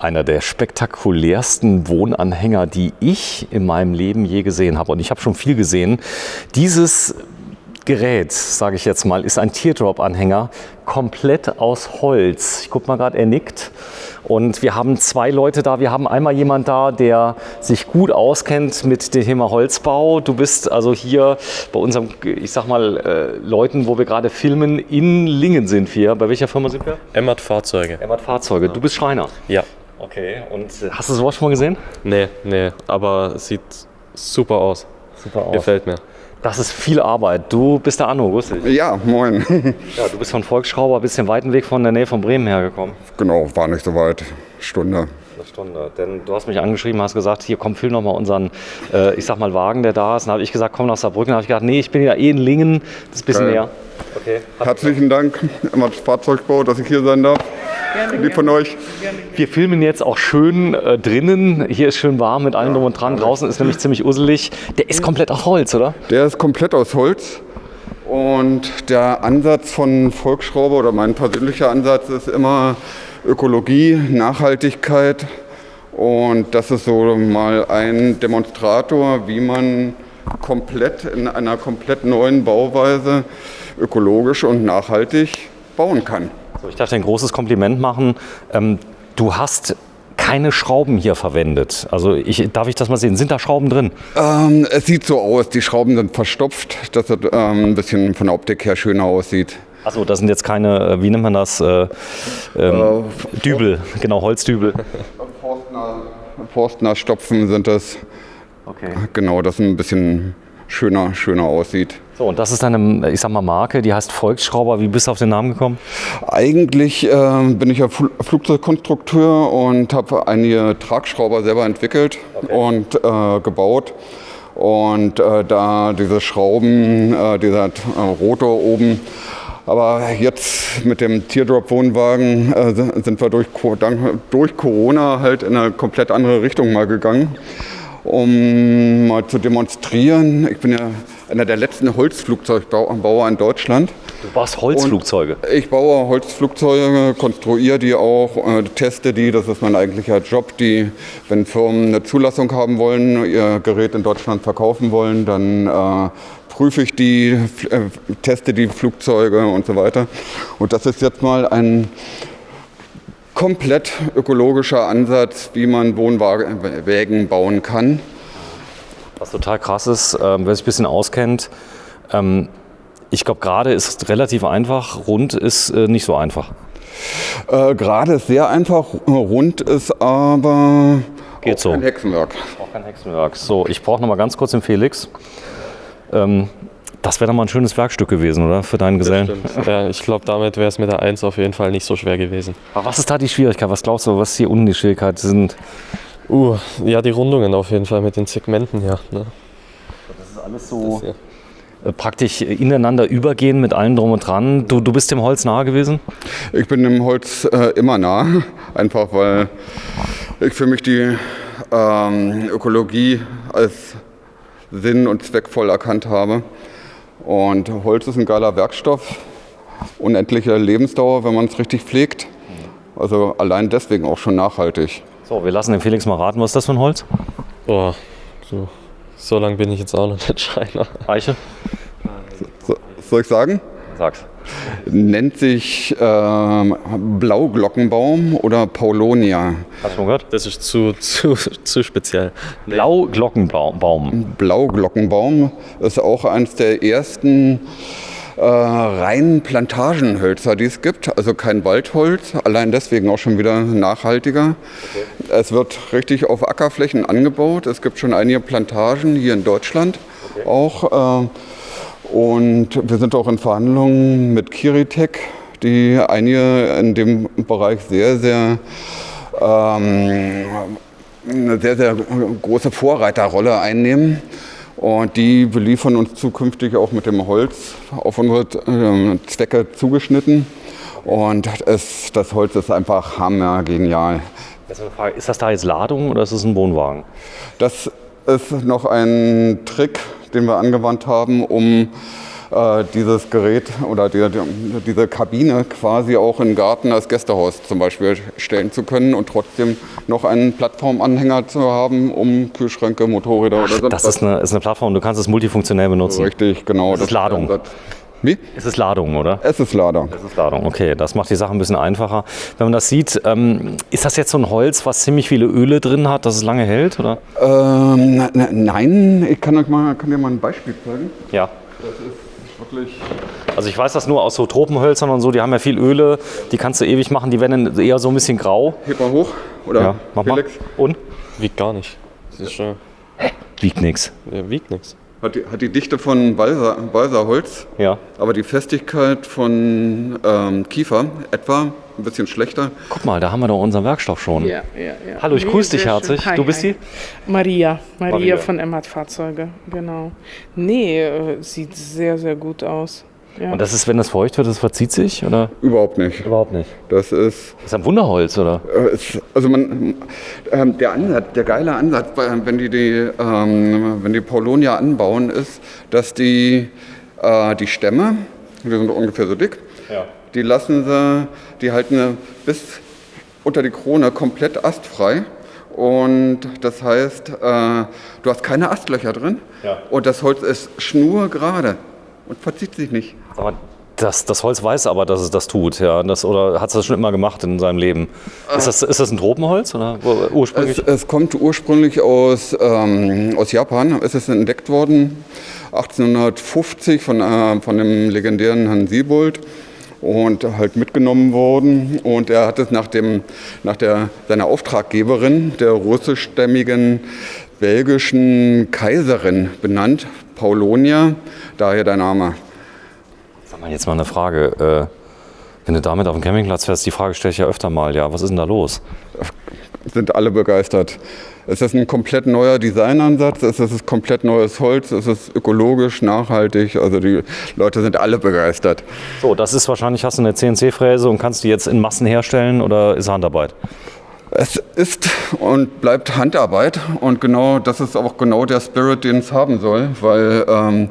einer der spektakulärsten Wohnanhänger, die ich in meinem Leben je gesehen habe. Und ich habe schon viel gesehen. Dieses Gerät, sage ich jetzt mal, ist ein Teardrop-Anhänger, komplett aus Holz. Ich gucke mal gerade, er nickt. Und wir haben zwei Leute da. Wir haben einmal jemand da, der sich gut auskennt mit dem Thema Holzbau. Du bist also hier bei unserem, ich sag mal, Leuten, wo wir gerade filmen. In Lingen sind wir. Bei welcher Firma sind wir? Emmert Fahrzeuge. Emmert Fahrzeuge. Du bist Schreiner? Ja. Okay. Und hast du sowas schon mal gesehen? Nee, aber sieht super aus. Super aus. Gefällt mir. Das ist viel Arbeit. Du bist der Anno, wusste ich. Ja, moin. Ja, du bist von Volksschrauber, bist den weiten Weg von der Nähe von Bremen hergekommen. Genau, war nicht so weit. Stunde. Eine Stunde. Denn du hast mich angeschrieben, hast gesagt, hier komm, film noch mal unseren, ich sag mal, Wagen, der da ist. Dann habe ich gesagt, komm nach Saarbrücken. Dann habe ich gedacht, nee, ich bin ja in Lingen. Das ist ein bisschen näher. Okay. Herzlichen Dank, Emmert Fahrzeugbau, dass ich hier sein darf. Lieb von euch. Wir filmen jetzt auch schön drinnen. Hier ist schön warm mit allem drum und dran. Draußen ist nämlich ziemlich usselig. Der ist komplett aus Holz, oder? Der ist komplett aus Holz. Und der Ansatz von Volksschrauber oder mein persönlicher Ansatz ist immer Ökologie, Nachhaltigkeit. Und das ist so mal ein Demonstrator, wie man komplett in einer komplett neuen Bauweise ökologisch und nachhaltig bauen kann. So, ich darf dir ein großes Kompliment machen. Du hast keine Schrauben hier verwendet. Also darf ich das mal sehen? Sind da Schrauben drin? Es sieht so aus, die Schrauben sind verstopft, dass es ein bisschen von der Optik her schöner aussieht. Achso, das sind jetzt keine, wie nennt man das? Dübel, genau, Holzdübel. Forstner Stopfen sind das. Okay. Genau, das ein bisschen schöner aussieht. So, und das ist deine, ich sag mal, Marke, die heißt Volksschrauber. Wie bist du auf den Namen gekommen? Eigentlich bin ich ja Flugzeugkonstrukteur und habe einige Tragschrauber selber entwickelt und gebaut. Und da diese Schrauben, dieser Rotor oben. Aber jetzt mit dem Teardrop-Wohnwagen sind wir durch Corona halt in eine komplett andere Richtung mal gegangen. Um mal zu demonstrieren. Ich bin ja einer der letzten Holzflugzeugbauer in Deutschland. Du baust Holzflugzeuge? Und ich baue Holzflugzeuge, konstruiere die auch, teste die. Das ist mein eigentlicher Job. Wenn Firmen eine Zulassung haben wollen, ihr Gerät in Deutschland verkaufen wollen, dann prüfe ich die, teste die Flugzeuge und so weiter. Und das ist jetzt mal ein komplett ökologischer Ansatz, wie man Wohnwagen bauen kann. Was total krass ist, wer sich ein bisschen auskennt, ich glaube, gerade ist relativ einfach, rund ist nicht so einfach. Gerade ist sehr einfach, rund ist aber geht auch so. kein Hexenwerk. Auch kein Hexenwerk. So, ich brauche noch mal ganz kurz den Felix. Das wäre doch mal ein schönes Werkstück gewesen, oder? Für deinen Gesellen. Stimmt. Ja, ich glaube, damit wäre es mit der 1 auf jeden Fall nicht so schwer gewesen. Aber was ist da die Schwierigkeit? Was glaubst du, was hier unten die Schwierigkeiten sind? Ja, die Rundungen auf jeden Fall mit den Segmenten hier. Ne? Das ist alles so praktisch ineinander übergehen mit allem drum und dran. Du bist dem Holz nahe gewesen? Ich bin dem Holz immer nah, einfach weil ich für mich die Ökologie als sinn- und zweckvoll erkannt habe. Und Holz ist ein geiler Werkstoff, unendliche Lebensdauer, wenn man es richtig pflegt. Also allein deswegen auch schon nachhaltig. So, wir lassen den Felix mal raten, was ist das für ein Holz? So lange bin ich jetzt auch noch nicht Schreiner. Eiche? Soll ich sagen? Sag's. Nennt sich Blauglockenbaum oder Paulonia. Hast du schon gehört? Das ist zu speziell. Blauglockenbaum. Blauglockenbaum ist auch eines der ersten reinen Plantagenhölzer, die es gibt. Also kein Waldholz, allein deswegen auch schon wieder nachhaltiger. Okay. Es wird richtig auf Ackerflächen angebaut. Es gibt schon einige Plantagen hier in Deutschland auch. Und wir sind auch in Verhandlungen mit Kiritec, die einige in dem Bereich eine sehr, sehr große Vorreiterrolle einnehmen. Und die beliefern uns zukünftig auch mit dem Holz auf unsere Zwecke zugeschnitten. Und das Holz ist einfach hammergenial. Ist das da jetzt Ladung oder ist es ein Wohnwagen? Das ist noch ein Trick, den wir angewandt haben, um dieses Gerät oder diese Kabine quasi auch im Garten als Gästehaus zum Beispiel stellen zu können und trotzdem noch einen Plattformanhänger zu haben, um Kühlschränke, Motorräder oder sonst Das ist eine Plattform, du kannst es multifunktionell benutzen. Richtig, genau. Das ist Ladung. Wie? Es ist Ladung, oder? Es ist Ladung. Es ist Ladung, okay. Das macht die Sache ein bisschen einfacher. Wenn man das sieht, ist das jetzt so ein Holz, was ziemlich viele Öle drin hat, dass es lange hält, oder? Nein, ich kann dir mal ein Beispiel zeigen. Ja. Das ist wirklich... Also ich weiß das nur aus so Tropenhölzern und so, die haben ja viel Öle, die kannst du ewig machen, die werden dann eher so ein bisschen grau. Heb mal hoch, oder? Ja, mach mal. Und? Wiegt gar nicht. Das ist schon, Wiegt nichts. ja, wiegt nichts. Hat die Dichte von Balsaholz, Ja. aber die Festigkeit von Kiefer etwa ein bisschen schlechter. Guck mal, da haben wir doch unseren Werkstoff schon. Ja. Hallo, ich grüße dich sehr herzlich. schön. Hi, Du bist hi. die? Maria Maria. von Emhart Fahrzeuge, genau. Nee, sieht sehr, sehr gut aus. Ja. Und das ist, wenn das feucht wird, das verzieht sich, oder? Überhaupt nicht. Überhaupt nicht. Das ist, Das ist ein Wunderholz, oder? der Ansatz, der geile Ansatz, wenn die Paulonia anbauen, ist, dass die Stämme, die sind ungefähr so dick, Ja. die halten sie bis unter die Krone komplett astfrei. Und das heißt, du hast keine Astlöcher drin Ja. und das Holz ist schnurgerade und verzieht sich nicht. Aber das Holz weiß aber, dass es das tut, ja. Oder hat es das schon immer gemacht in seinem Leben? Ist das ein Tropenholz oder ursprünglich? Es kommt ursprünglich aus Japan. Es ist entdeckt worden 1850 von dem legendären Herrn Siebold und halt mitgenommen worden. Und er hat es seiner Auftraggeberin, der russischstämmigen belgischen Kaiserin, benannt, Paulonia, daher der Name. Sag mal jetzt mal eine Frage. Wenn du damit auf dem Campingplatz fährst, die Frage stelle ich ja öfter mal. Ja, was ist denn da los? Sind alle begeistert. Es ist ein komplett neuer Designansatz, es ist komplett neues Holz, es ist ökologisch, nachhaltig, also die Leute sind alle begeistert. So, das ist wahrscheinlich, hast du eine CNC-Fräse und kannst die jetzt in Massen herstellen oder ist Handarbeit? Es ist und bleibt Handarbeit und genau das ist auch genau der Spirit, den es haben soll, weil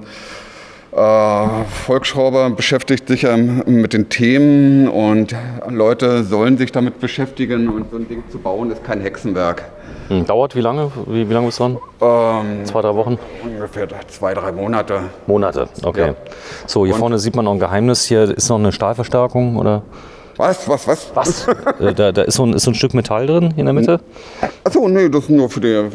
Volksschrauber beschäftigt sich ja mit den Themen und Leute sollen sich damit beschäftigen und so ein Ding zu bauen ist kein Hexenwerk. Dauert wie lange? Wie lange bist du dran? 2, 3 Wochen? Ungefähr 2, 3 Monate. Monate, okay. Ja. So, hier vorne sieht man noch ein Geheimnis. Hier ist noch eine Stahlverstärkung, oder? Was? Was? Da ist so ein Stück Metall drin, hier in der Mitte. Achso, nee, das ist nur für die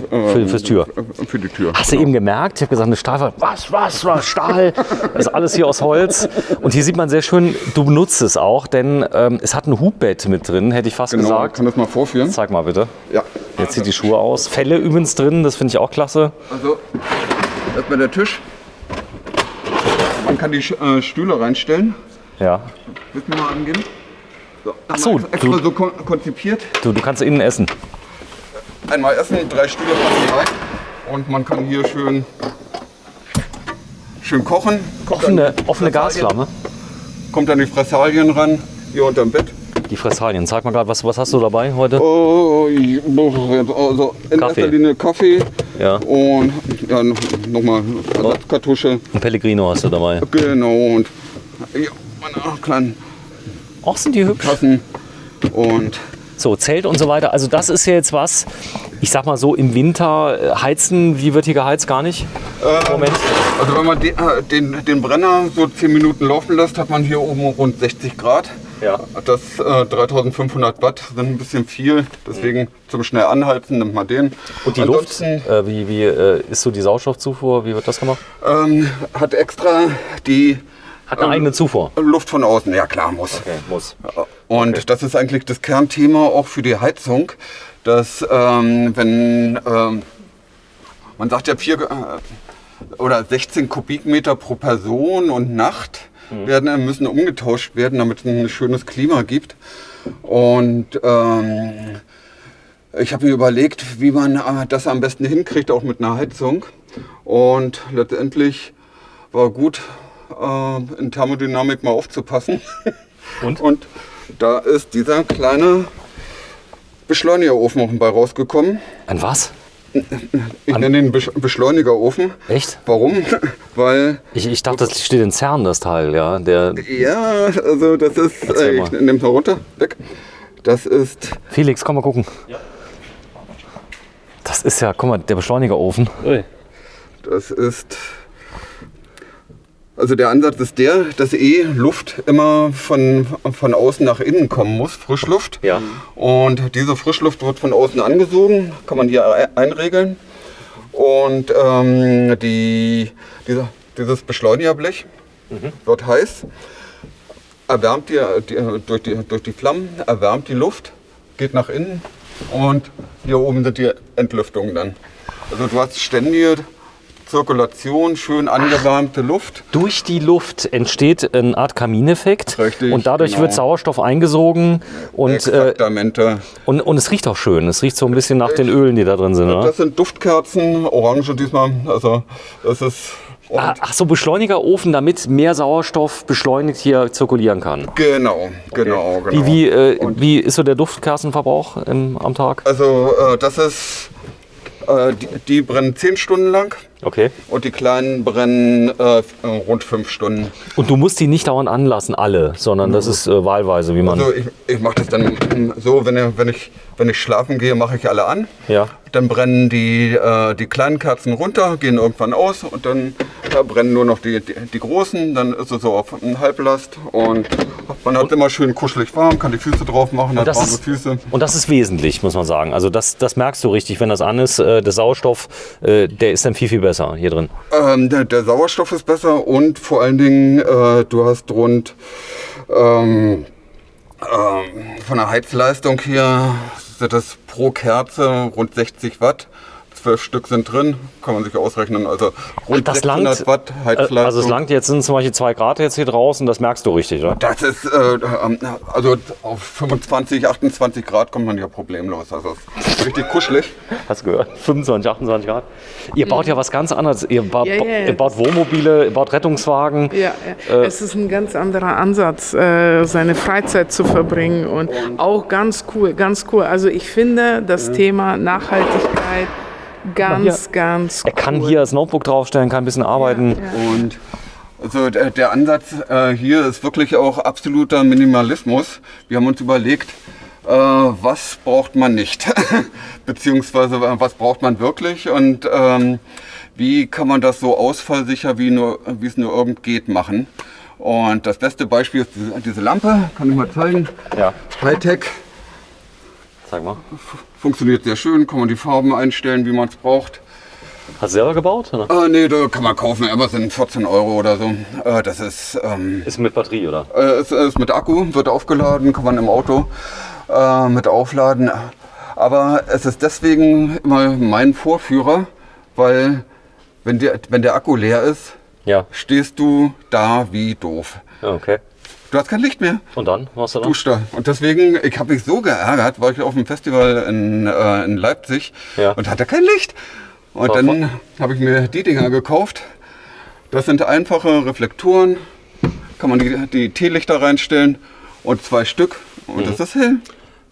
Tür. Für die Tür. Hast du eben gemerkt? Ich habe gesagt, eine Stahlverstärkung. Was? Stahl? Das ist alles hier aus Holz. Und hier sieht man sehr schön, du benutzt es auch, denn es hat ein Hubbett mit drin, hätte ich fast Genau, gesagt. kann das mal vorführen? Zeig mal bitte. Ja. Jetzt zieht die Schuhe aus. Felle übrigens drin, das finde ich auch klasse. Also, erstmal der Tisch. Man kann die Stühle reinstellen. Ja. Willst du mir mal angeben? So, Ach so, extra so konzipiert. Du kannst innen essen. Einmal essen, 3 Stühle passen rein. Und man kann hier schön kochen. Offene Gasflamme. Kommt dann die Fressalien ran, hier unterm Bett. Die Fressalien. Sag mal gerade, was hast du dabei heute? Also in Kaffee. erster Linie Kaffee Ja. und ja, nochmal Ersatzkartusche. Ein Pellegrino hast du dabei. Genau, und ja, meine kleinen Auch sind die hübsch. Tassen und So, Zelt und so weiter. Also das ist ja jetzt was, ich sag mal so, im Winter heizen, wie wird hier geheizt? Gar nicht? Moment. also wenn man den Brenner so 10 Minuten laufen lässt, hat man hier oben rund 60 Grad. Ja. Das 3500 Watt sind ein bisschen viel, deswegen zum schnell anheizen nimmt man den. Und die Luft, wie ist so die Sauerstoffzufuhr, wie wird das gemacht? Hat extra die Hat eine eigene Zufuhr. Luft von außen, ja klar, muss. Okay, muss. Und das ist eigentlich das Kernthema auch für die Heizung, dass wenn man sagt ja 4 oder 16 Kubikmeter pro Person und Nacht müssen umgetauscht werden, damit es ein schönes Klima gibt. Und ich habe mir überlegt, wie man das am besten hinkriegt, auch mit einer Heizung. Und letztendlich war gut, in Thermodynamik mal aufzupassen. Und da ist dieser kleine Beschleunigerofen auch bei rausgekommen. Ein was? Ich nenne den Beschleunigerofen. Echt? Warum? Weil, Ich dachte, das steht in CERN, das Teil, ja. ja, also das ist, Erzähl mal. ich nehme es mal runter, weg. Das ist, Felix, komm mal gucken. Ja. Das ist ja, guck mal, der Beschleunigerofen. Ui. das ist, also der Ansatz ist der, dass Luft immer von außen nach innen kommen muss, Frischluft. Ja. Und diese Frischluft wird von außen angesogen, kann man hier einregeln. Und dieses Beschleunigerblech wird heiß, erwärmt durch die Flammen, erwärmt die Luft, geht nach innen und hier oben sind die Entlüftungen dann. Also du hast ständige Zirkulation, schön angewärmte Luft. Durch die Luft entsteht eine Art Kamineffekt. Richtig, und dadurch genau. wird Sauerstoff eingesogen und Extraktamente. es riecht auch schön. Es riecht so ein bisschen nach den Ölen, die da drin sind. Oder? Das sind Duftkerzen, Orange diesmal. Also das ist. Ach so, Beschleunigerofen, damit mehr Sauerstoff beschleunigt hier zirkulieren kann. Genau. Wie ist so der Duftkerzenverbrauch am Tag? Also das ist, die brennen 10 Stunden lang Okay. und die kleinen brennen rund 5 Stunden. Und du musst die nicht dauernd anlassen, alle, sondern das ist wahlweise, wie man... Also ich mache das dann so, wenn ich schlafen gehe, mache ich alle an. Ja. Dann brennen die kleinen Kerzen runter, gehen irgendwann aus und dann brennen nur noch die großen. Dann ist es so auf Halblast und man hat immer schön kuschelig warm, kann die Füße drauf machen, hat warme Füße. Und das ist wesentlich, muss man sagen. Also das merkst du richtig, wenn das an ist. Der Sauerstoff, der ist dann viel, viel besser hier drin. Der Sauerstoff ist besser und vor allen Dingen, du hast rund von der Heizleistung hier sind das pro Kerze rund 60 Watt. 12 Stück sind drin, kann man sich ausrechnen. Also rund 600 Watt Heizleistung. Also es langt, jetzt sind zum Beispiel 2 Grad jetzt hier draußen, das merkst du richtig, oder? Das ist, also auf 25, 28 Grad kommt man ja problemlos. Also es ist richtig kuschelig. Hast du gehört? 25, 28 Grad. Ihr baut ja was ganz anderes. Ihr baut Wohnmobile, ihr baut Rettungswagen. Ja. Es ist ein ganz anderer Ansatz, seine Freizeit zu verbringen und auch ganz cool. Also ich finde das Thema Nachhaltigkeit ganz Er kann hier das Notebook draufstellen, kann ein bisschen arbeiten. Und also der Ansatz hier ist wirklich auch absoluter Minimalismus. Wir haben uns überlegt, was braucht man nicht, beziehungsweise was braucht man wirklich und wie kann man das so ausfallsicher, wie es nur irgend geht, machen. Und das beste Beispiel ist diese Lampe, kann ich mal zeigen. Ja. Hightech. Zeig mal. Funktioniert sehr schön, kann man die Farben einstellen, wie man es braucht. Hast du selber gebaut? Oder? Nee, da kann man kaufen, aber es sind 14 € oder so. Das ist... Ist mit Batterie, oder? Es ist mit Akku, wird aufgeladen, kann man im Auto mit aufladen. Aber es ist deswegen immer mein Vorführer, weil wenn der Akku leer ist, stehst du da wie doof. Okay. Du hast kein Licht mehr. Und dann? Was du dann? Duscht. Und deswegen, ich habe mich so geärgert, war ich auf dem Festival in Leipzig und hatte kein Licht. Und dann habe ich mir die Dinger gekauft. Das sind einfache Reflektoren. Kann man die Teelichter reinstellen und 2 Stück. Und das ist hell.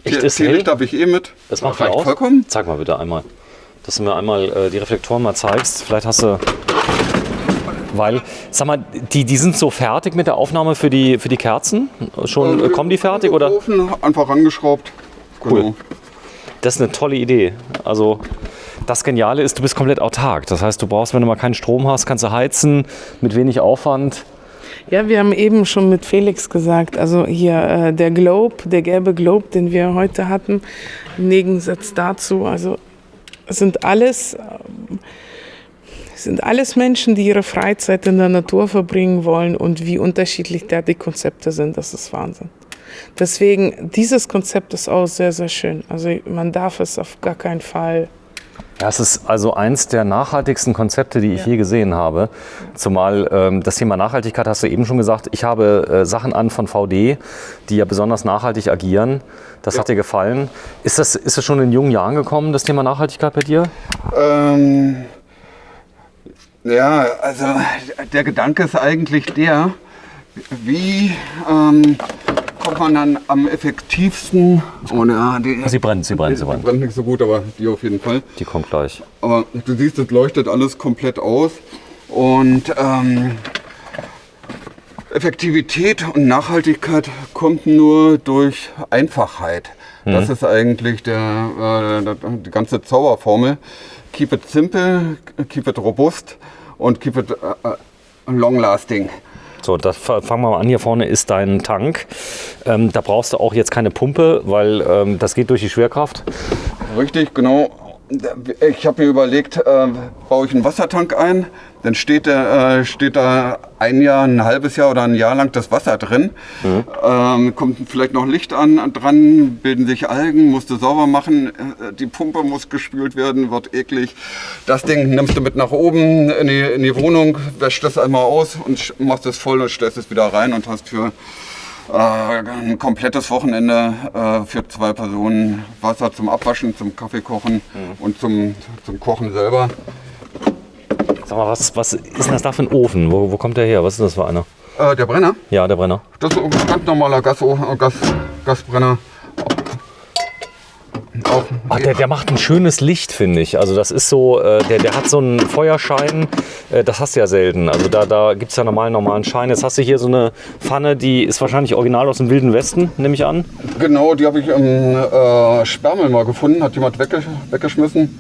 Teelichter habe ich mit. Das macht reicht vollkommen. Zeig mal bitte einmal. Dass du mir einmal die Reflektoren mal zeigst. Vielleicht hast du... Weil, sag mal, die sind so fertig mit der Aufnahme für die Kerzen? Schon kommen die fertig oder? Einfach rangeschraubt. Cool. Genau. Das ist eine tolle Idee. Also das Geniale ist, du bist komplett autark. Das heißt, du brauchst, wenn du mal keinen Strom hast, kannst du heizen mit wenig Aufwand. Ja, wir haben eben schon mit Felix gesagt, also hier der gelbe Globe, den wir heute hatten, im Gegensatz dazu, also es sind alles Menschen, die ihre Freizeit in der Natur verbringen wollen und wie unterschiedlich da die Konzepte sind, das ist Wahnsinn. Deswegen, dieses Konzept ist auch sehr, sehr schön. Also man darf es auf gar keinen Fall... Ja, es ist also eins der nachhaltigsten Konzepte, die ich je gesehen habe. Zumal das Thema Nachhaltigkeit, hast du eben schon gesagt, ich habe Sachen an von VD, die ja besonders nachhaltig agieren. Das hat dir gefallen. Ist das schon in jungen Jahren gekommen, das Thema Nachhaltigkeit bei dir? Ja, also der Gedanke ist eigentlich der, wie kommt man dann am effektivsten. Oh, ja, Sie brennt. Die brennt nicht so gut, aber die auf jeden Fall. Die kommt gleich. Aber du siehst, es leuchtet alles komplett aus. Und Effektivität und Nachhaltigkeit kommt nur durch Einfachheit. Das ist eigentlich die ganze Zauberformel. Keep it simple, keep it robust und keep it long lasting. So, das fangen wir mal an. Hier vorne ist dein Tank. Da brauchst du auch jetzt keine Pumpe, weil das geht durch die Schwerkraft. Richtig, genau. Ich habe mir überlegt, baue ich einen Wassertank ein, dann steht da ein halbes Jahr oder ein Jahr lang das Wasser drin. Kommt vielleicht noch Licht dran, bilden sich Algen, musst du sauber machen, die Pumpe muss gespült werden, wird eklig. Das Ding nimmst du mit nach oben in die Wohnung, wäschst das einmal aus und machst es voll und stellst es wieder rein und hast für ein komplettes Wochenende für 2 Personen Wasser zum Abwaschen, zum Kaffeekochen und zum Kochen selber. Sag mal, was ist denn das da für ein Ofen? Wo kommt der her? Was ist das für einer? Der Brenner? Ja, der Brenner. Das ist ein ganz normaler Gasbrenner. Ach, der macht ein schönes Licht, finde ich. Also das ist so, der hat so einen Feuerschein, das hast du ja selten. Also da gibt es ja normalen Schein. Jetzt hast du hier so eine Pfanne, die ist wahrscheinlich original aus dem Wilden Westen, nehme ich an. Genau, die habe ich im Sperrmüll mal gefunden, hat jemand weggeschmissen.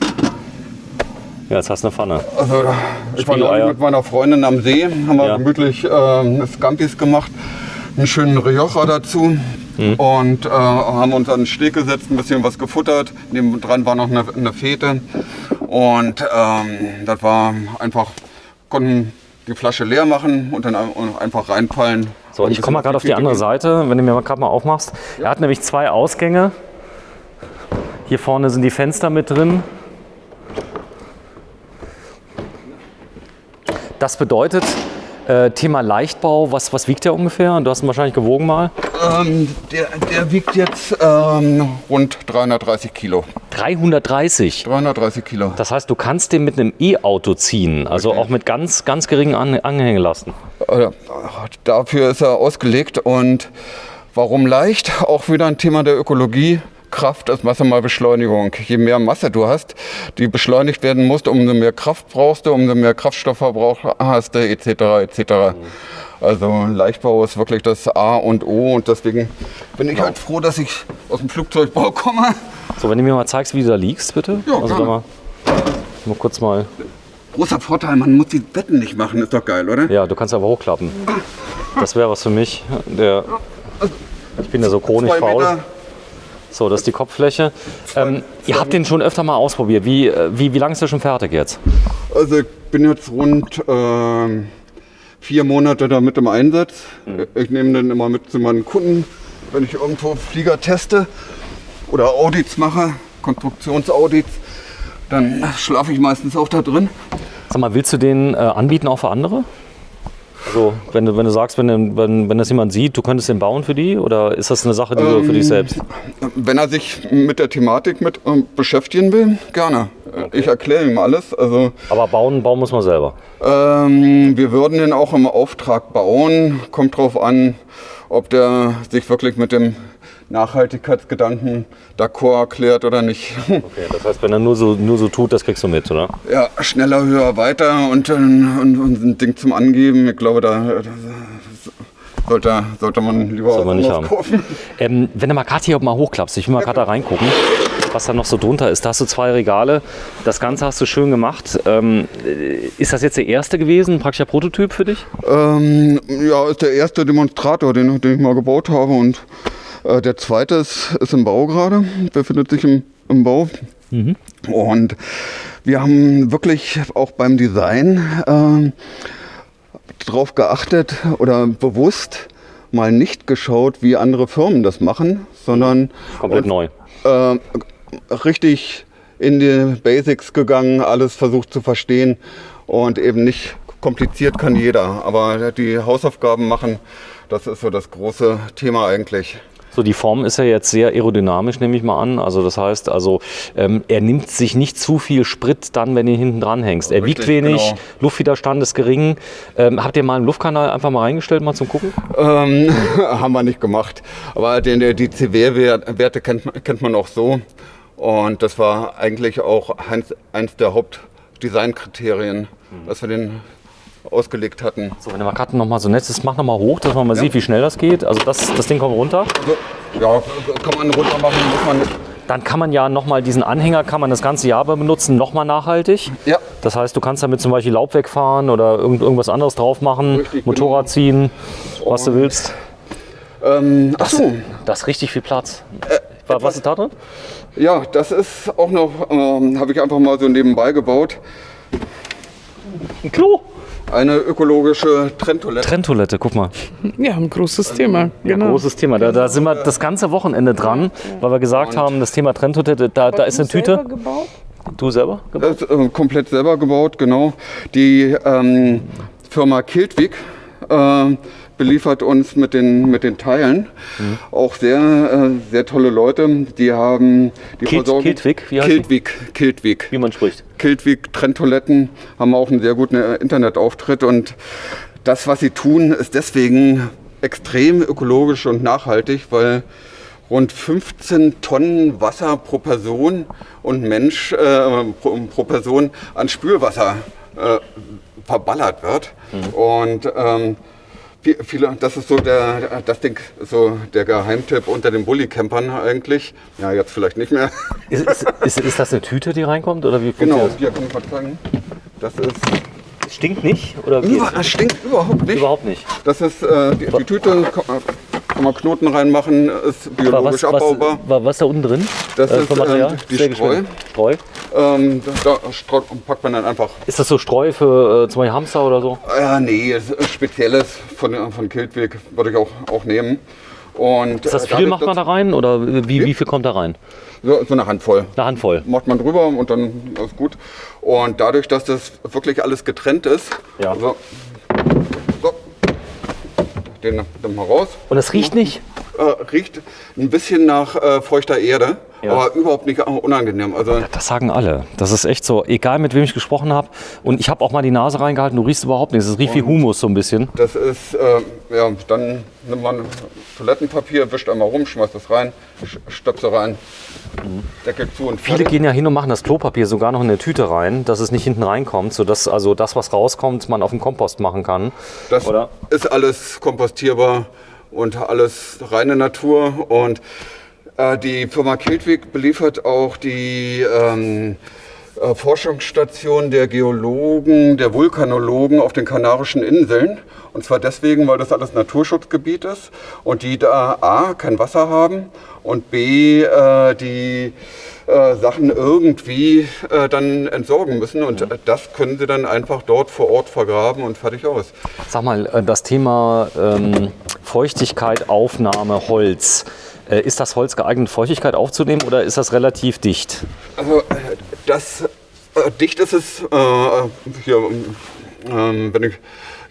Ja, jetzt hast du eine Pfanne. Also ich war neulich mit meiner Freundin am See, haben wir gemütlich Scampis gemacht, einen schönen Rioja dazu. Und haben uns an den Steg gesetzt, ein bisschen was gefuttert. Nebendran war noch eine Fete. Und das war einfach, konnten die Flasche leer machen und dann einfach reinfallen. So, ich komme mal gerade auf die andere Seite, wenn du mir gerade mal aufmachst. Er hat nämlich 2 Ausgänge. Hier vorne sind die Fenster mit drin. Das bedeutet, Thema Leichtbau, was wiegt der ungefähr? Du hast ihn wahrscheinlich gewogen mal. Der wiegt jetzt rund 330 Kilo. 330? 330 Kilo. Das heißt, du kannst den mit einem E-Auto ziehen, also auch mit ganz geringen Anhängelasten. Dafür ist er ausgelegt. Und warum leicht? Auch wieder ein Thema der Ökologie. Kraft ist Masse mal Beschleunigung. Je mehr Masse du hast, die beschleunigt werden muss, umso mehr Kraft brauchst du, umso mehr Kraftstoffverbrauch hast du, etc. etc. Also Leichtbau ist wirklich das A und O und deswegen bin ich halt froh, dass ich aus dem Flugzeugbau komme. So, wenn du mir mal zeigst, wie du da liegst, bitte. Ja, also da mal kurz mal. Großer Vorteil, man muss die Betten nicht machen, ist doch geil, oder? Ja, du kannst aber hochklappen. Das wäre was für mich. Ich bin ja so chronisch faul. So, das ist die Kopffläche. Ihr habt den schon öfter mal ausprobiert. Wie lange ist der schon fertig jetzt? Also ich bin jetzt rund 4 Monate damit im Einsatz. Ich nehme den immer mit zu meinen Kunden, wenn ich irgendwo Flieger teste oder Audits mache, Konstruktionsaudits. Dann schlafe ich meistens auch da drin. Sag mal, willst du den anbieten auch für andere? Also, wenn du sagst, wenn das jemand sieht, du könntest den bauen für die? Oder ist das eine Sache, die du für dich selbst? Wenn er sich mit der Thematik beschäftigen will, gerne. Okay. Ich erkläre ihm alles. Also, aber bauen muss man selber? Wir würden den auch im Auftrag bauen. Kommt drauf an, ob der sich wirklich mit dem Nachhaltigkeitsgedanken d'accord erklärt oder nicht. Okay, das heißt, wenn er nur so tut, das kriegst du mit, oder? Ja, schneller, höher, weiter und ein Ding zum Angeben. Ich glaube, da sollte man lieber was nicht haben. Kaufen. Wenn du mal gerade hier mal hochklappst, ich will mal gerade da reingucken, was da noch so drunter ist. Da hast du 2 Regale, das Ganze hast du schön gemacht. Ist das jetzt der erste gewesen, ein praktischer Prototyp für dich? Ja, ist der erste Demonstrator, den ich mal gebaut habe und der zweite ist im Bau gerade, befindet sich im Bau. Und wir haben wirklich auch beim Design darauf geachtet oder bewusst mal nicht geschaut, wie andere Firmen das machen, sondern komplett neu. Richtig in die Basics gegangen, alles versucht zu verstehen und eben nicht kompliziert kann jeder, aber die Hausaufgaben machen, das ist so das große Thema eigentlich. So, die Form ist ja jetzt sehr aerodynamisch, nehme ich mal an. Also das heißt, er nimmt sich nicht zu viel Sprit dann, wenn du ihn hinten dran hängst. Er wiegt wenig, genau. Luftwiderstand ist gering. Habt ihr mal einen Luftkanal einfach mal reingestellt, mal zum Gucken? Haben wir nicht gemacht. Aber die CW-Werte kennt man auch so. Und das war eigentlich auch eins der Hauptdesignkriterien, dass wir den ausgelegt hatten. So, wenn du mal gerade noch mal so nett ist, mach noch mal hoch, dass man mal sieht, wie schnell das geht. Also das Ding kommt runter. Also, ja, kann man runter machen, muss man nicht. Dann kann man ja noch mal diesen Anhänger, kann man das ganze Jahr benutzen, noch mal nachhaltig. Ja. Das heißt, du kannst damit zum Beispiel Laub wegfahren oder irgendwas anderes drauf machen, richtig, Motorrad ziehen, was du willst. Das ist richtig viel Platz. Was ist da drin? Ja, das ist auch noch, habe ich einfach mal so nebenbei gebaut. Ein Klo. Eine ökologische Trenntoilette. Trenntoilette, guck mal. Ja, ein großes Thema. Genau. Ja, großes Thema. Da sind wir das ganze Wochenende dran, weil wir gesagt haben, das Thema Trenntoilette, da ist eine Tüte. Selber gebaut? Du selber gebaut? Das ist, komplett selber gebaut, genau. Die Firma Kiltwick beliefert uns mit den Teilen. Auch sehr tolle Leute. Die haben die Versorgung. Kiltwick? Wie heißt Kiltwick. Wie man spricht. Kiltwick Trenntoiletten haben auch einen sehr guten Internetauftritt. Und das, was sie tun, ist deswegen extrem ökologisch und nachhaltig, weil rund 15 Tonnen Wasser pro Person und Mensch pro Person an Spülwasser verballert wird. Und das ist so der Geheimtipp unter den Bulli-Campern eigentlich. Ja, jetzt vielleicht nicht mehr. Ist das eine Tüte, die reinkommt? Oder wie genau, hier kann ich mal zeigen. Das ist. Stinkt nicht? Oder es stinkt überhaupt nicht. Überhaupt nicht. Das ist die Tüte. Kann man Knoten reinmachen, ist biologisch abbaubar. Was ist da unten drin? Das ist die Streu. Streu? Da packt man dann einfach. Ist das so Streu für zum Beispiel Hamster oder so? Nee, ist Spezielles von Kiltwick würde ich auch nehmen. Und, ist das viel, macht man da rein oder wie viel kommt da rein? So eine Handvoll. Eine Handvoll. Macht man drüber und dann ist gut. Und dadurch, dass das wirklich alles getrennt ist, ja. Den mal raus. Und es riecht nicht? Riecht ein bisschen nach feuchter Erde, ja. Aber überhaupt nicht unangenehm. Also das sagen alle. Das ist echt so, egal mit wem ich gesprochen habe. Und ich habe auch mal die Nase reingehalten, du riechst überhaupt nichts. Es riecht wie Humus so ein bisschen. Das ist, dann nimmt man Toilettenpapier, wischt einmal rum, schmeißt das rein, Stöpsel rein, Deckel zu und viele gehen ja hin und machen das Klopapier sogar noch in eine Tüte rein, dass es nicht hinten reinkommt, sodass also das, was rauskommt, man auf dem Kompost machen kann. Das ist alles kompostierbar und alles reine Natur. Und die Firma Kiltwick beliefert auch die Forschungsstation der Geologen, der Vulkanologen auf den Kanarischen Inseln. Und zwar deswegen, weil das alles Naturschutzgebiet ist und die da A, kein Wasser haben und B, die Sachen irgendwie dann entsorgen müssen. Und das können sie dann einfach dort vor Ort vergraben und fertig aus. Sag mal, das Thema Feuchtigkeit, Aufnahme, Holz. Ist das Holz geeignet, Feuchtigkeit aufzunehmen oder ist das relativ dicht? Also dicht ist es.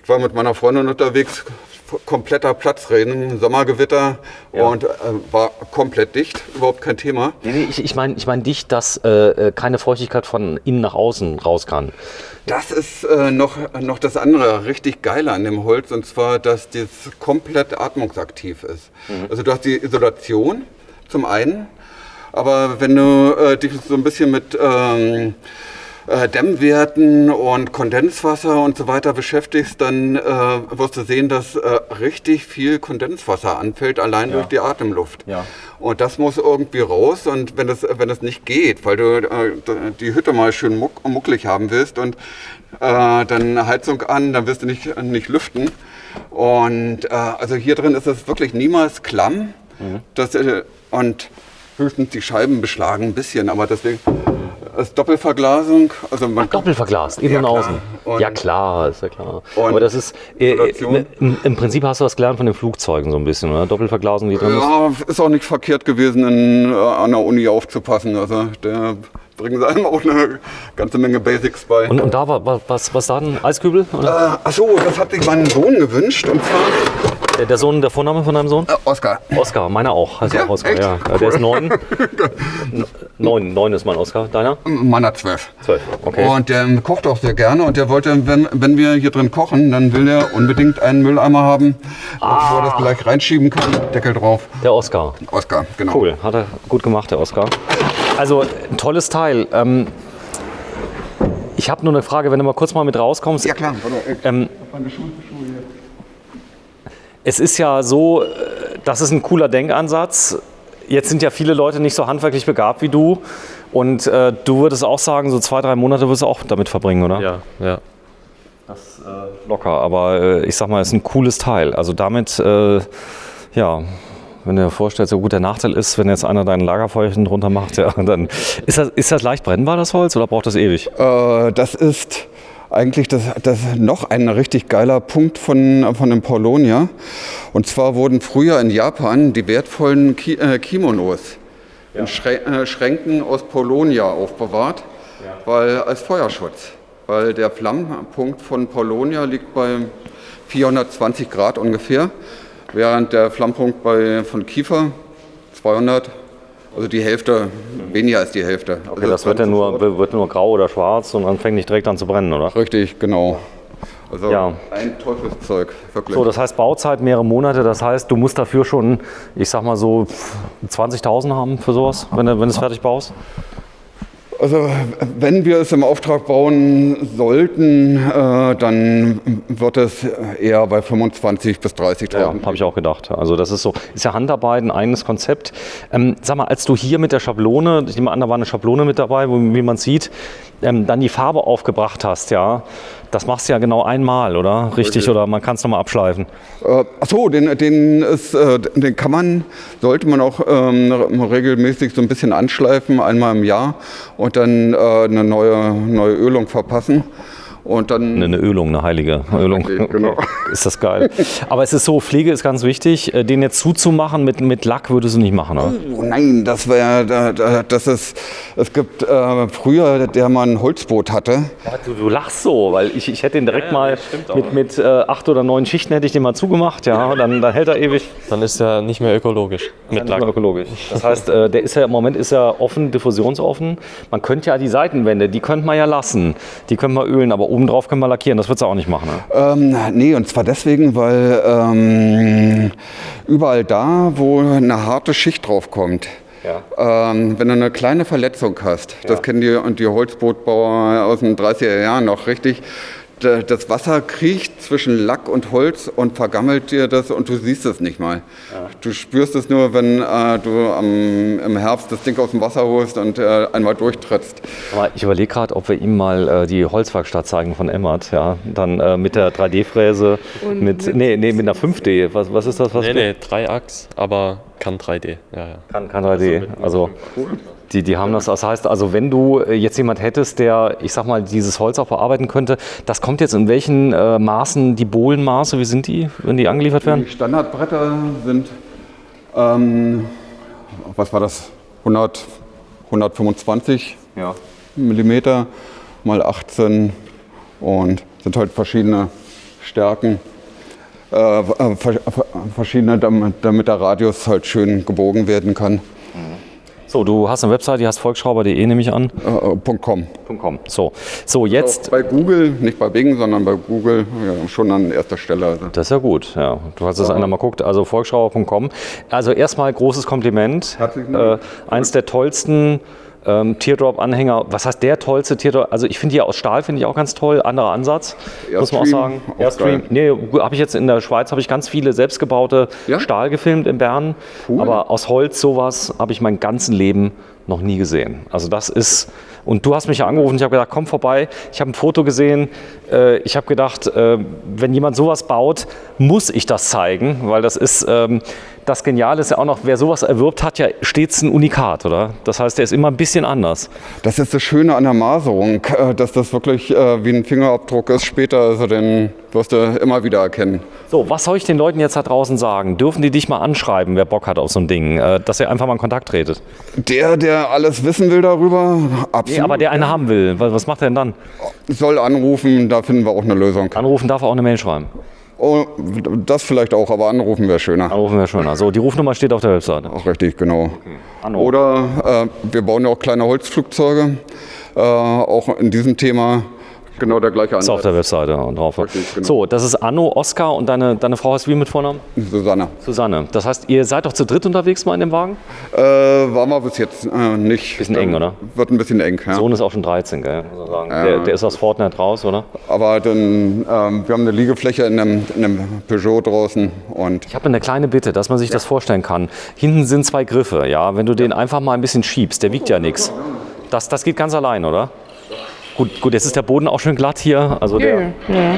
Ich war mit meiner Freundin unterwegs, kompletter Platzregen, Sommergewitter und war komplett dicht, überhaupt kein Thema. Nee, ich meine dicht, dass keine Feuchtigkeit von innen nach außen raus kann. Das ist noch das andere richtig Geile an dem Holz, und zwar, dass das komplett atmungsaktiv ist. Also du hast die Isolation zum einen, aber wenn du dich so ein bisschen mit Dämmwerten und Kondenswasser und so weiter beschäftigst, dann wirst du sehen, dass richtig viel Kondenswasser anfällt, allein durch die Atemluft. Ja. Und das muss irgendwie raus, und wenn das nicht geht, weil du die Hütte mal schön mucklig haben willst und dann Heizung an, dann wirst du nicht lüften. Und also hier drin ist es wirklich niemals klamm. Und höchstens die Scheiben beschlagen ein bisschen, aber deswegen ist Doppelverglasung. Also doppelverglast, innen und außen. Ja klar, ist ja klar. Aber das ist, im Prinzip hast du was gelernt von den Flugzeugen so ein bisschen, oder? Doppelverglasung, die drin ist. Ja, ist auch nicht verkehrt gewesen, an der Uni aufzupassen. Also der bringen sie einem auch eine ganze Menge Basics bei. Und da war was da, ein Eiskübel? Achso, das hat sich mein Sohn gewünscht, und zwar Der Vorname von deinem Sohn? Oskar. Oskar, meiner auch. Also Ja, auch Oskar, echt? ja. Der ist 9. 9 ist mein Oskar. Deiner? Meiner 12. 12, okay. Und der kocht auch sehr gerne und der wollte, wenn wir hier drin kochen, dann will er unbedingt einen Mülleimer haben, wo er das gleich reinschieben kann. Deckel drauf. Der Oskar. Oskar, genau. Cool, hat er gut gemacht, der Oskar. Also ein tolles Teil. Ich habe nur eine Frage, wenn du mal kurz mal mit rauskommst. Ja klar. Es ist ja so, das ist ein cooler Denkansatz. Jetzt sind ja viele Leute nicht so handwerklich begabt wie du. Und du würdest auch sagen, so 2-3 Monate würdest du auch damit verbringen, oder? Ja, ja. Das locker, aber ich sag mal, es ist ein cooles Teil. Also damit, ja, wenn du dir vorstellst, so gut der Nachteil ist, wenn jetzt einer dein Lagerfeuerchen drunter macht, ja, dann ist das leicht brennbar, das Holz, oder braucht das ewig? Das ist eigentlich das noch ein richtig geiler Punkt von dem Paulonia. Und zwar wurden früher in Japan die wertvollen Kimonos in Schränken aus Paulonia aufbewahrt, weil als Feuerschutz. Weil der Flammenpunkt von Paulonia liegt bei 420 Grad ungefähr, während der Flammenpunkt von Kiefer 200, also die Hälfte, weniger als die Hälfte. Okay, also das wird nur grau oder schwarz und dann fängt nicht direkt an zu brennen, oder? Richtig, genau. Also Ja. ein Teufelszeug, wirklich. So, das heißt Bauzeit mehrere Monate, das heißt, du musst dafür schon, ich sag mal so 20.000 haben für sowas, wenn du es fertig baust? Also wenn wir es im Auftrag bauen sollten, dann wird es eher bei 25.000 bis 30.000. Ja, habe ich auch gedacht. Also das ist ja Handarbeit, ein eigenes Konzept. Sag mal, als du hier mit der Schablone, ich nehme an, da war eine Schablone mit dabei, wie man sieht, dann die Farbe aufgebracht hast, ja, das machst du ja genau einmal, oder? Richtig, oder man kann es nochmal abschleifen? Achso, den sollte man auch regelmäßig so ein bisschen anschleifen, einmal im Jahr und dann eine neue Ölung verpassen. Und dann Eine Ölung, eine heilige Ölung. Richtig, genau. Ist das geil. Aber es ist so, Pflege ist ganz wichtig. Den jetzt zuzumachen mit Lack würdest du nicht machen, oder? Oh nein, es gibt früher, der mal ein Holzboot hatte. Ja, du lachst so, weil ich hätte den direkt mal mit 8 oder 9 Schichten hätte ich den mal zugemacht, ja, dann hält er ewig. Dann ist er nicht mehr ökologisch. Mit Lack. Ökologisch. Das heißt, der ist ja im Moment offen, diffusionsoffen. Man könnte ja die Seitenwände, die könnte man ja lassen, die können wir ölen, aber obendrauf können wir lackieren. Das würdest du auch nicht machen, ne? Nee, und zwar deswegen, weil überall da, wo eine harte Schicht drauf kommt, wenn du eine kleine Verletzung hast, das kennen die Holzbootbauer aus den 30er Jahren noch richtig, das Wasser kriecht zwischen Lack und Holz und vergammelt dir das und du siehst es nicht mal. Ja. Du spürst es nur, wenn du im Herbst das Ding aus dem Wasser holst und einmal durchtrittst. Aber ich überlege gerade, ob wir ihm mal die Holzwerkstatt zeigen von Emmert, ja, dann mit der 3D-Fräse, mit einer 5D. Was ist das? Nee, 3-Achs, aber kann 3D. Ja. Kann 3D. Also die haben das heißt, also wenn du jetzt jemand hättest, der, ich sag mal, dieses Holz auch bearbeiten könnte, das kommt jetzt in welchen Maßen, die Bohlenmaße, wie sind die, wenn die angeliefert werden? Die Standardbretter sind, was war das, 125 Millimeter mal 18 und sind halt verschiedene Stärken. Verschiedene, damit der Radius halt schön gebogen werden kann. So, du hast eine Website, die heißt volksschrauber.de, nehme ich an. .com. So, jetzt. Auch bei Google, nicht bei Bing, sondern bei Google schon an erster Stelle. Also. Das ist ja gut, ja. Du hast es einer mal geguckt, also volksschrauber.com. Also erstmal großes Kompliment. Herzlichen Dank. Eins der tollsten Teardrop-Anhänger. Was heißt der tollste Teardrop? Also ich finde hier aus Stahl, finde ich auch ganz toll. Anderer Ansatz, muss man auch sagen. Airstream. Nee, habe ich jetzt in der Schweiz, habe ich ganz viele selbstgebaute Stahl gefilmt in Bern. Cool. Aber aus Holz sowas habe ich mein ganzes Leben noch nie gesehen. Also das ist, und du hast mich ja angerufen, ich habe gedacht, komm vorbei. Ich habe ein Foto gesehen. Ich habe gedacht, wenn jemand sowas baut, muss ich das zeigen, weil das ist, das Geniale ist ja auch noch, wer sowas erwirbt, hat ja stets ein Unikat, oder? Das heißt, der ist immer ein bisschen anders. Das ist das Schöne an der Maserung, dass das wirklich wie ein Fingerabdruck ist später, also den wirst du immer wieder erkennen. So, was soll ich den Leuten jetzt da draußen sagen? Dürfen die dich mal anschreiben, wer Bock hat auf so ein Ding, dass ihr einfach mal in Kontakt tretet? Der alles wissen will darüber, absolut. Nee, aber der eine haben will, was macht er denn dann? Soll anrufen, da finden wir auch eine Lösung. Anrufen darf er auch eine Mail schreiben. Oh, das vielleicht auch, aber anrufen wäre schöner. Anrufen wir schon. Also die Rufnummer steht auf der Webseite. Auch richtig, genau. Anno. Oder wir bauen ja auch kleine Holzflugzeuge, auch in diesem Thema genau der gleiche Ist auf Ansatz. der Webseite drauf. Richtig, genau. So, das ist Anno, Oskar und deine Frau heißt wie mit Vornamen? Susanne. Susanne. Das heißt, ihr seid doch zu dritt unterwegs mal in dem Wagen? War mal bis jetzt nicht. Bisschen eng, oder? Wird ein bisschen eng, ja. Sohn ist auch schon 13, gell? Muss man sagen. Der ist aus Fortnite raus, oder? Aber dann, wir haben eine Liegefläche in einem Peugeot draußen und Ich habe eine kleine Bitte, dass man sich das vorstellen kann. Hinten sind 2 Griffe, ja. Wenn du den einfach mal ein bisschen schiebst, der wiegt ja nichts. Das geht ganz allein, oder? Gut, jetzt ist der Boden auch schön glatt hier. Also Ja, der, ja.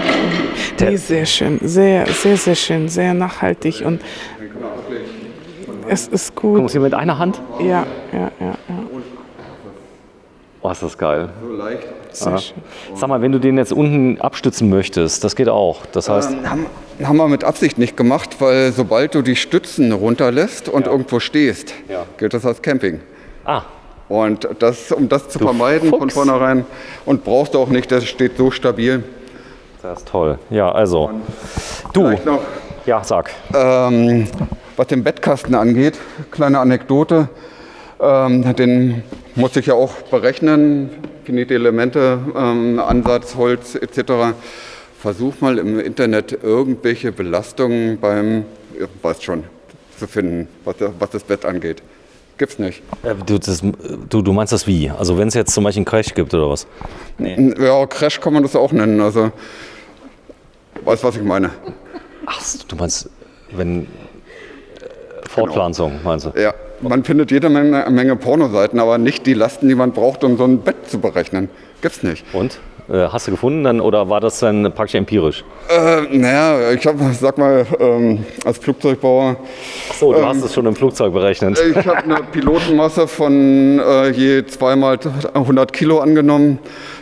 Nee, sehr schön, sehr, sehr, sehr schön, sehr nachhaltig und es ist Guck mal, gut. hier mit einer Hand. Ja. Oh, ist das geil. so leicht. Sehr schön. Sag mal, wenn du den jetzt unten abstützen möchtest, das geht auch. Das heißt, Haben wir mit Absicht nicht gemacht, weil sobald du die Stützen runterlässt und irgendwo stehst, Ja. gilt das als Camping. ah, Und um das zu vermeiden von Fuchs. vornherein und brauchst du auch nicht, das steht so stabil. das ist toll. Ja, also, du, Vielleicht noch, ja, sag. was den Bettkasten angeht, kleine Anekdote, den muss ich ja auch berechnen, finite Elemente, Ansatz, Holz etc. Versuch mal im Internet irgendwelche Belastungen beim, ihr weißt schon, zu finden, was das Bett angeht. Gibt's nicht. Du meinst das wie? Also wenn es jetzt zum Beispiel einen Crash gibt oder was? Ja, Crash kann man das auch nennen. Also, weißt was ich meine? Ach, du meinst, wenn Fortpflanzung, meinst du? Ja, man findet jede Menge Pornoseiten, aber nicht die Lasten, die man braucht, um so ein Bett zu berechnen. Gibt's nicht. Und? Hast du gefunden dann oder war das dann praktisch empirisch? Naja, sag mal, als Flugzeugbauer, Ach so, du hast es schon im Flugzeug berechnet. ich habe eine Pilotenmasse von je 2 mal 100 Kilo angenommen,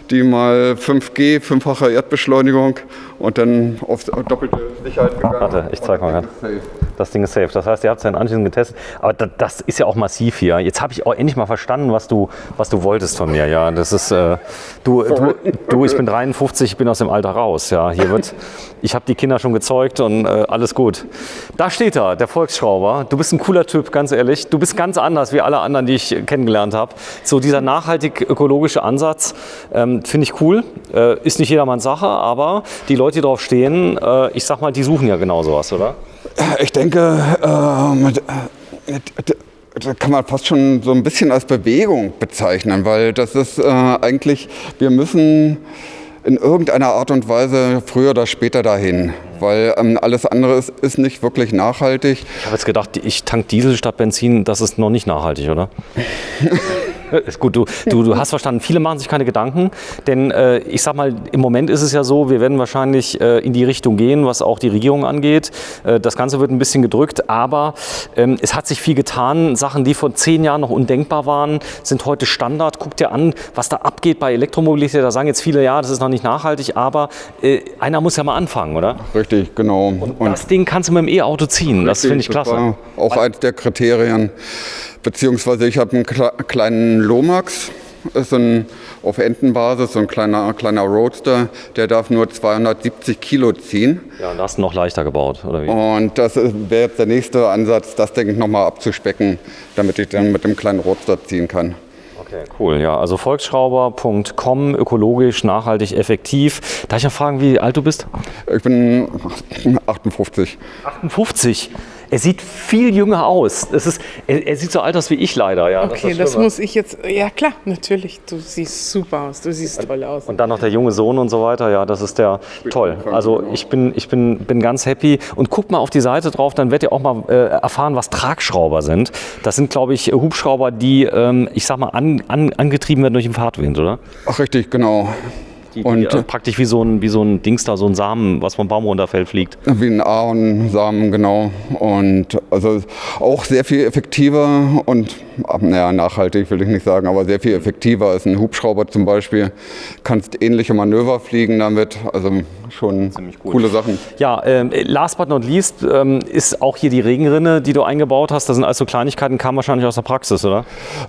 die mal 5G, 5-fache Erdbeschleunigung und dann auf doppelte Sicherheit gegangen. Warte, ich zeig mal grad. Safe. Das Ding ist safe. Das heißt, ihr habt es dann anschließend getestet. Aber das ist ja auch massiv hier. Jetzt habe ich auch endlich mal verstanden, was du wolltest von mir. Ja, das ist ich bin 53, ich bin aus dem Alter raus. Ja, ich habe die Kinder schon gezeugt und alles gut. Da steht er, der Volksschrauber. Du bist ein cooler Typ, ganz ehrlich. Du bist ganz anders wie alle anderen, die ich kennengelernt habe. So dieser nachhaltig ökologische Ansatz finde ich cool. Ist nicht jedermanns Sache, aber die Leute, die drauf stehen, ich sag mal, die suchen ja genau sowas, oder? Ich denke, das kann man fast schon so ein bisschen als Bewegung bezeichnen, weil das ist eigentlich, wir müssen in irgendeiner Art und Weise früher oder später dahin, weil alles andere ist nicht wirklich nachhaltig. Ich habe jetzt gedacht, ich tank Diesel statt Benzin, das ist noch nicht nachhaltig, oder? Ist gut, du hast verstanden, viele machen sich keine Gedanken, denn ich sag mal, im Moment ist es ja so, wir werden wahrscheinlich in die Richtung gehen, was auch die Regierung angeht. Das Ganze wird ein bisschen gedrückt, aber es hat sich viel getan. Sachen, die vor 10 Jahren noch undenkbar waren, sind heute Standard. Guck dir an, was da abgeht bei Elektromobilität. Da sagen jetzt viele, ja, das ist noch nicht nachhaltig, aber einer muss ja mal anfangen, oder? Richtig, genau. Und das Ding kannst du mit dem E-Auto ziehen, das finde ich klasse. war auch eins der Kriterien. Beziehungsweise ich habe einen kleinen Lomax, ist auf Entenbasis, so ein kleiner Roadster, der darf nur 270 Kilo ziehen. Ja, und da hast du noch leichter gebaut, oder wie? Und das wäre jetzt der nächste Ansatz, das denke ich nochmal abzuspecken, damit ich dann mit dem kleinen Roadster ziehen kann. Okay, cool, ja. Also volksschrauber.com, ökologisch, nachhaltig, effektiv. Darf ich noch fragen, wie alt du bist? Ich bin 58. 58. Er sieht viel jünger aus. Er sieht so alt aus wie ich leider. Ja, Okay, das muss ich jetzt. Ja, klar, natürlich. Du siehst super aus. Du siehst toll aus. Und dann noch der junge Sohn und so weiter. Ja, das ist toll. Also ich bin ganz happy. Und guckt mal auf die Seite drauf, dann werdet ihr auch mal erfahren, was Tragschrauber sind. Das sind, glaube ich, Hubschrauber, die, ich sag mal, angetrieben werden durch den Fahrtwind, oder? Ach, richtig, genau. Die Und praktisch wie so ein Dings da, so ein Samen, was vom Baum runterfällt, fliegt. wie ein Ahornsamen, genau. Und also auch sehr viel effektiver und, naja, nachhaltig will ich nicht sagen, aber sehr viel effektiver als ein Hubschrauber zum Beispiel. Kannst ähnliche Manöver fliegen damit, also schon coole Sachen. Ja, last but not least ist auch hier die Regenrinne, die du eingebaut hast. Das sind also Kleinigkeiten, kamen wahrscheinlich aus der Praxis, oder?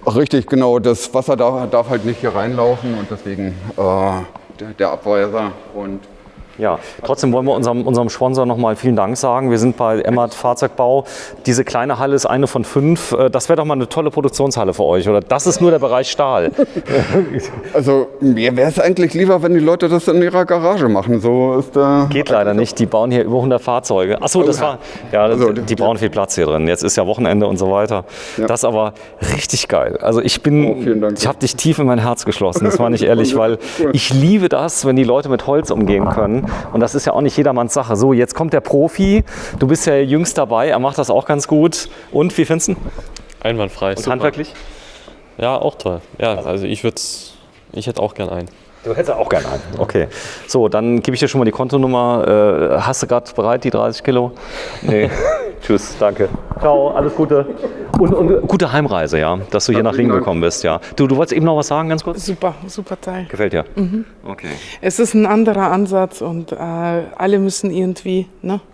Richtig, genau. Das Wasser darf halt nicht hier reinlaufen und deswegen der Abweiser und Ja, trotzdem wollen wir unserem Sponsor nochmal vielen Dank sagen. Wir sind bei Emmert Fahrzeugbau. Diese kleine Halle ist eine von 5. Das wäre doch mal eine tolle Produktionshalle für euch, oder? Das ist nur der Bereich Stahl. Also mir wäre es eigentlich lieber, wenn die Leute das in ihrer Garage machen. So ist Geht leider nicht. Die bauen hier über 100 Fahrzeuge. Achso, das war. Ja, die brauchen viel Platz hier drin. Jetzt ist ja Wochenende und so weiter. Ja. Das ist aber richtig geil. Also ich habe dich tief in mein Herz geschlossen. Das war nicht ehrlich, weil ich liebe das, wenn die Leute mit Holz umgehen können. Und das ist ja auch nicht jedermanns Sache. So, jetzt kommt der Profi. Du bist ja jüngst dabei. Er macht das auch ganz gut. Und wie findest du? Einwandfrei. Und handwerklich? Ja, auch toll. Ja, also ich hätte auch gern einen. Du hättest auch gerne einen. Okay. So, dann gebe ich dir schon mal die Kontonummer. Hast du gerade bereit, die 30 Kilo? Nee. Tschüss, danke. Ciao, alles Gute. Und gute Heimreise, ja, dass du hier nach Ringen gekommen bist, ja. Du wolltest eben noch was sagen, ganz kurz? Super Teil. Gefällt dir? Okay. Es ist ein anderer Ansatz und alle müssen irgendwie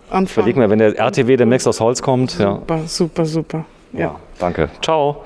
anfangen. Überleg mal, wenn der RTW demnächst aus Holz kommt. Super. Ja. Danke. Ciao.